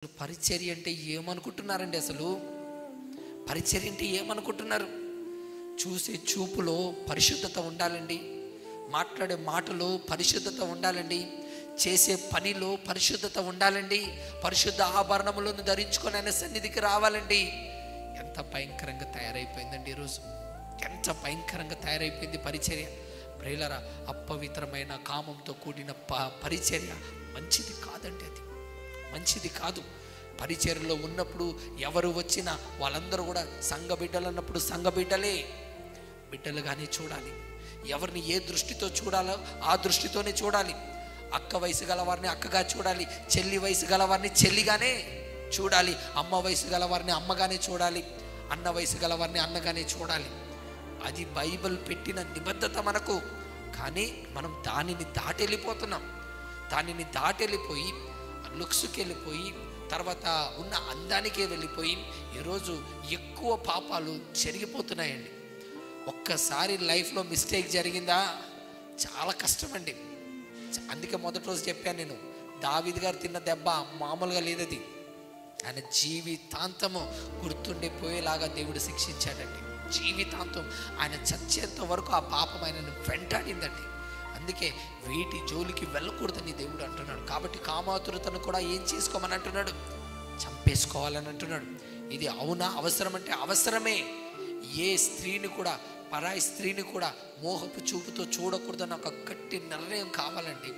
పరిచర్య అంటే ఏమనుకుంటున్నారండి? అసలు పరిచర్య అంటే ఏమనుకుంటున్నారు? చూసే చూపులో పరిశుద్ధత ఉండాలండి, మాట్లాడే మాటలో పరిశుద్ధత ఉండాలండి, చేసే పనిలో పరిశుద్ధత ఉండాలండి, పరిశుద్ధ ఆభరణములను ధరించుకొని ఆయన సన్నిధికి రావాలండి. ఎంత భయంకరంగా తయారైపోయిందండి ఈరోజు, ఎంత భయంకరంగా తయారైపోయింది పరిచర్య. ప్రియులారా, అపవిత్రమైన కామంతో కూడిన పరిచర్య మంచిది కాదండి, అది మంచిది కాదు. పరిచర్యలో ఉన్నప్పుడు ఎవరు వచ్చినా వాళ్ళందరూ కూడా సంఘ బిడ్డలు అన్నప్పుడు సంఘ బిడ్డలుగానే చూడాలి. ఎవరిని ఏ దృష్టితో చూడాలో ఆ దృష్టితోనే చూడాలి. అక్క వయసు గలవారిని అక్కగా చూడాలి, చెల్లి వయసు గలవారిని చెల్లిగానే చూడాలి, అమ్మ వయసు గలవారిని అమ్మగానే చూడాలి, అన్న వయసు గలవారిని అన్నగానే చూడాలి. అది బైబిల్ పెట్టిన నిబద్ధత మనకు. కానీ మనం దానిని దాటెళ్ళిపోతున్నాం. దానిని దాటెళ్ళిపోయి లుక్స్కి వెళ్ళిపోయి తర్వాత ఉన్న అందానికే వెళ్ళిపోయి ఈరోజు ఎక్కువ పాపాలు జరిగిపోతున్నాయండి. ఒక్కసారి లైఫ్లో మిస్టేక్ జరిగిందా చాలా కష్టమండి. అందుకే మొదటి రోజు చెప్పాను నేను, దావీదు గారు తిన్న దెబ్బ మామూలుగా లేదది. ఆయన జీవితాంతము గుర్తుండిపోయేలాగా దేవుడు శిక్షించాడండి. జీవితాంతం ఆయన చచ్చేంత వరకు ఆ పాపం ఆయనను వెంటాడిందండి. అందుకే వీటి జోలికి వెళ్ళకూడదని దేవుడు అంటున్నాడు. కాబట్టి కామాతురతను కూడా ఏం చేసుకోమని అంటున్నాడు? చంపేసుకోవాలని అంటున్నాడు. ఇది అవునా? అవసరం అంటే అవసరమే. ఏ స్త్రీని కూడా, పరాయి స్త్రీని కూడా మోహపు చూపుతో చూడకూడదని ఒక గట్టి నిర్ణయం కావాలండి.